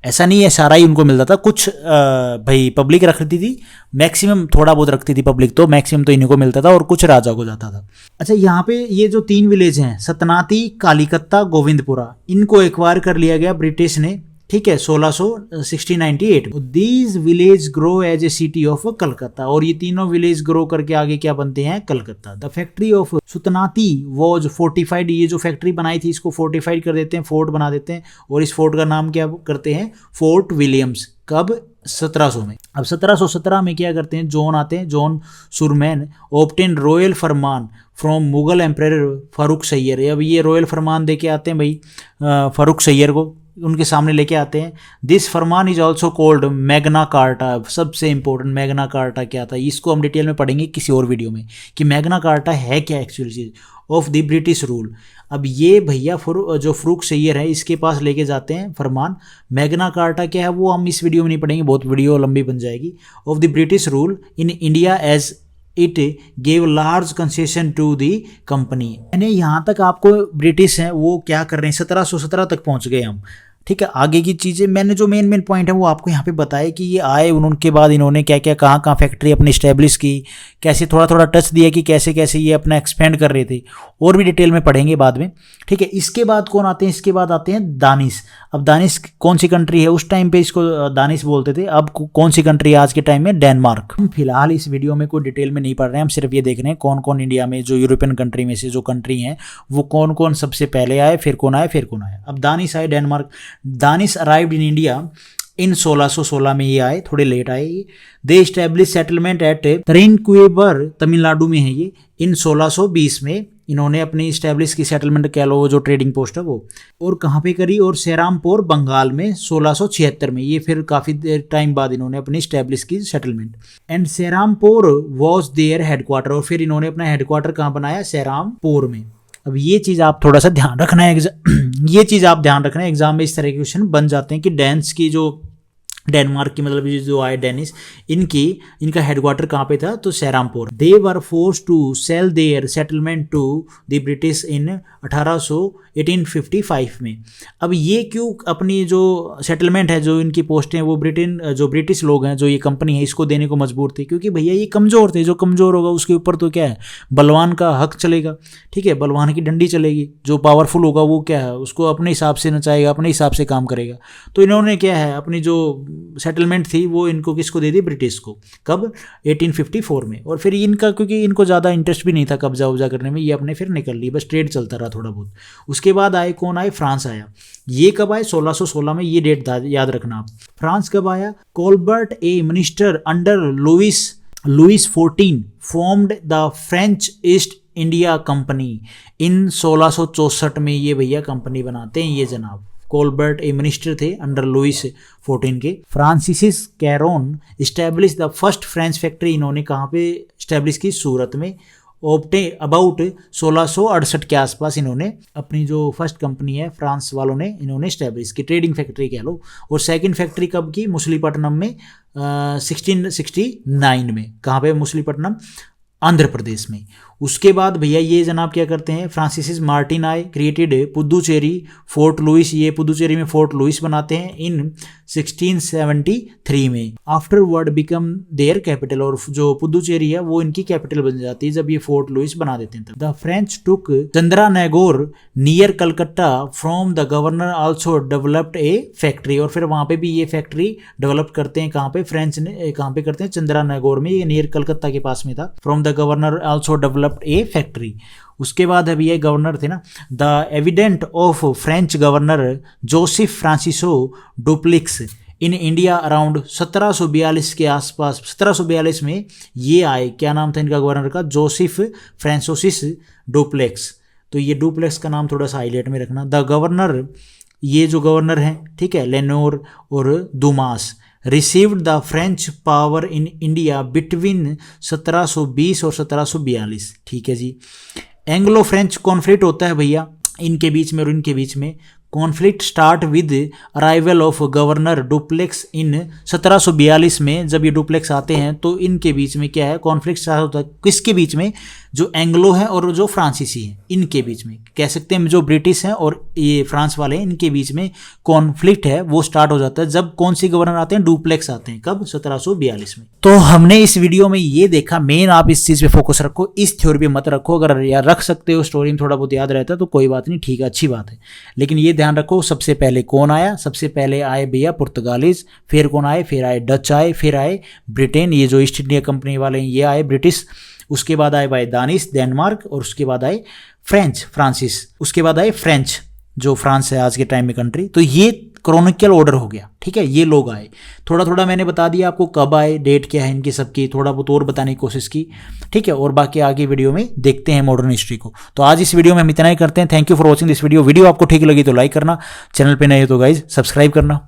ऐसा नहीं है सारा ही उनको मिलता था, कुछ भाई पब्लिक रखती थी, मैक्सिमम थोड़ा बहुत रखती थी पब्लिक, तो मैक्सिमम तो इनको मिलता था और कुछ राजा को जाता था। अच्छा, यहाँ पे ये जो 3 विलेज हैं, सतनाती, कालीकत्ता, गोविंदपुरा, इनको एक्वायर कर लिया गया ब्रिटिश ने। ठीक है, 1698। These village grow as a city of Calcutta, और ये तीनों विलेज ग्रो करके आगे क्या बनते हैं, Calcutta. The factory of Sutanuti was fortified. ये जो फैक्ट्री बनाई थी इसको फोर्टिफाइड कर देते हैं, फोर्ट बना देते हैं, और इस फोर्ट का नाम क्या करते हैं, फोर्ट विलियम्स। कब, 1700 में। अब 1717 में क्या करते हैं, जॉन आते हैं, John Surman obtain royal farman from Mughal emperor Farrukh Siyar. अब ये रॉयल फरमान दे के आते हैं भाई फारूक सैयर को, उनके सामने लेके आते हैं। This Farman is also cold Magna carta. सबसे इंपॉर्टेंट, मैग्ना कार्टा क्या था, इसको हम डिटेल में पढ़ेंगे किसी और वीडियो में, कि मैग्ना कार्टा है क्या actually cheese of the British rule. अब ये भैया जो फारूक सैयर है इसके पास लेके जाते हैं फरमान। मैग्ना कार्टा क्या है वो हम इस वीडियो में नहीं पढ़ेंगे, बहुत वीडियो लंबी बन जाएगी। Of the British rule in India as it gave large concession to the company. यानी यहाँ तक आपको ब्रिटिश हैं वो क्या कर रहे हैं, 1717 तक पहुँच गए हम। ठीक है। आगे की चीज़ें मैंने जो मेन पॉइंट है वो आपको यहाँ पे बताया कि ये आए, उनके बाद इन्होंने क्या क्या कहाँ फैक्ट्री अपनी इस्टेब्लिश की, कैसे थोड़ा टच दिया कि कैसे कैसे ये अपना एक्सपेंड कर रहे थे, और भी डिटेल में पढ़ेंगे बाद में, ठीक है। इसके बाद कौन आते हैं, इसके बाद आते हैं दानिश। अब दानिश कौन सी कंट्री है, उस टाइम पे इसको दानिश बोलते थे, अब कौन सी कंट्री है आज के टाइम में, डेनमार्क। हम फिलहाल इस वीडियो में कोई डिटेल में नहीं पढ़ रहे हैं, हम सिर्फ ये देख रहे हैं कौन कौन इंडिया में जो यूरोपियन कंट्री में से जो कंट्री हैं वो कौन कौन सबसे पहले आए, फिर कौन आए, फिर कौन आए। अब दानिश आए Denmark. Danish arrived in India in 1616 में ये आए, थोड़े लेट आए ये। दे स्टैब्लिश सेटलमेंट एट तरिनकुएबर, तमिलनाडु में है ये। इन 1620 में इन्होंने अपनी इस्टेब्लिश की सेटलमेंट कह लो, जो ट्रेडिंग पोस्ट है वो, और कहाँ पे करी, और सेरामपुर बंगाल में 1676 में। ये फिर काफ़ी टाइम बाद इन्होंने अपनी इस्टेब्लिश की settlement. And Serampore was their headquarter, और फिर इन्होंने अपना हेडक्वार्टर कहाँ बनाया, सेरामपुर में। अब ये चीज़ आप थोड़ा सा ध्यान रखना है, ये चीज़ आप ध्यान रखना है, एग्जाम में इस तरह के क्वेश्चन बन जाते हैं कि डेंस की जो डेनमार्क की मतलब जो आए डेनिस, इनका हेडक्वार्टर कहाँ पे था, तो Serampore. They were forced to sell their settlement to the British in 1855 में। अब ये क्यों अपनी जो सेटलमेंट है, जो इनकी पोस्टें हैं, वो जो ब्रिटिश लोग हैं, जो ये कंपनी है, इसको देने को मजबूर थे, क्योंकि भैया ये कमज़ोर थे। जो कमज़ोर होगा उसके ऊपर तो क्या है, बलवान का हक चलेगा, ठीक है, बलवान की डंडी चलेगी। जो पावरफुल होगा वो क्या है, उसको अपने हिसाब से नचाएगा, अपने हिसाब से काम करेगा। तो इन्होंने क्या है, अपनी जो सेटलमेंट थी वो इनको किसको दे दी, ब्रिटिश को। कब, 1854 में। और फिर इनका, क्योंकि इनको ज़्यादा इंटरेस्ट भी नहीं था कब्जा उब्जा करने में, ये अपने फिर निकल ली, बस ट्रेड चलता रहा थोड़ा बहुत। उसके बाद आए कौन आए, फ्रांस आया। ये कब आए, 1616 में। ये डेट याद रखना आप। फ्रांस कब आया, Colbert a minister under Louis 14 formed the French East India Company in 1664 में। ये भैया कंपनी बनाते हैं ये जनाब। कोलबर्ट ए मिनिस्टर थे अंडर लुइस 14 के। Francis Caron establish the first French factory. इन्होंने कहाँ पे इस्टेब्लिश की, सूरत में। अबाउट 1668 के आसपास इन्होंने अपनी जो फर्स्ट कंपनी है फ्रांस वालों ने इन्होंने इस्टेब्लिश की, ट्रेडिंग फैक्ट्री कह लो। और सेकंड फैक्ट्री कब की, मछलीपट्टनम में 1669 में। कहाँ पे, मछलीपट्टनम, आंध्र प्रदेश में। उसके बाद भैया ये जनाब क्या करते हैं, फ्रांसिस मार्टिन आए, क्रिएटेड पुदुचेरी फोर्ट लुइस। ये पुदुचेरी में फोर्ट लुइस बनाते हैं इन 1673 में। After word become their capital, और जो पुदुचेरी है वो इनकी कैपिटल बन जाती है जब ये फोर्ट लुइस बना देते हैं। The French took Chandernagore near Calcutta from the governor also developed a factory. और फिर वहाँ पे भी ये फैक्ट्री डेवलप करते हैं। कहाँ पे, फ्रेंच ने कहाँ पे करते हैं, चंद्रानगोर में, ये नियर कलकत्ता के पास में था। From the governor also developed a factory. उसके बाद अभी ये गवर्नर थे ना, the evident of French governor Joseph Francisco duplex in India around 1742 के आसपास। 1742 में ये आए। क्या नाम था इनका गवर्नर का, जोसेफ फ्रांसिस डुप्लेक्स। तो ये डुप्लेक्स का नाम थोड़ा सा हाईलाइट में रखना। द गवर्नर, ये जो गवर्नर हैं, ठीक है, लेनोर और Dumas, received the French power in India between 1720 और 1742। ठीक है जी। एंग्लो फ्रेंच कॉन्फ्लिक्ट होता है भैया इनके बीच में और इनके बीच में। Conflict start with arrival of governor Dupleix in 1742 में। जब ये डुप्लेक्स आते हैं तो इनके बीच में क्या है, कॉन्फ्लिक्ट स्टार्ट होता है। किसके बीच में, जो एंग्लो हैं और जो फ्रांसीसी हैं, इनके बीच में कह सकते हैं। जो ब्रिटिश हैं और ये फ्रांस वाले हैं, इनके बीच में कॉन्फ्लिक्ट है वो स्टार्ट हो जाता है जब कौन सी गवर्नर आते हैं, डुप्लेक्स आते हैं। कब, 1742 में। तो हमने इस वीडियो में ये देखा, मेन आप इस चीज़ पे फोकस रखो, इस थ्योरी पे मत रखो। अगर यार रख सकते हो, स्टोरी में थोड़ा बहुत याद रहता है तो कोई बात नहीं, ठीक है, अच्छी बात है। लेकिन ये ध्यान रखो, सबसे पहले कौन आया, सबसे पहले आए भैया पुर्तगालीज, फिर कौन आए, फिर आए डच आए, फिर आए ब्रिटेन, ये जो ईस्ट इंडिया कंपनी वाले हैं ये आए ब्रिटिश। उसके बाद आए भाई दानिश, डेनमार्क, और उसके बाद आए फ्रेंच, फ्रांसिस। उसके बाद आए फ्रेंच, जो फ्रांस है आज के टाइम में कंट्री। तो ये क्रोनिकल ऑर्डर हो गया, ठीक है। ये लोग आए, थोड़ा थोड़ा मैंने बता दिया आपको कब आए, डेट क्या है इनकी सबकी, थोड़ा बहुत और बताने की कोशिश की, ठीक है। और बाकी आगे वीडियो में देखते हैं मॉडर्न हिस्ट्री को। तो आज इस वीडियो में हम इतना ही करते हैं। Thank you for watching this video. Video आपको ठीक लगी तो लाइक करना, चैनल पे नए हो तो गाइज सब्सक्राइब करना।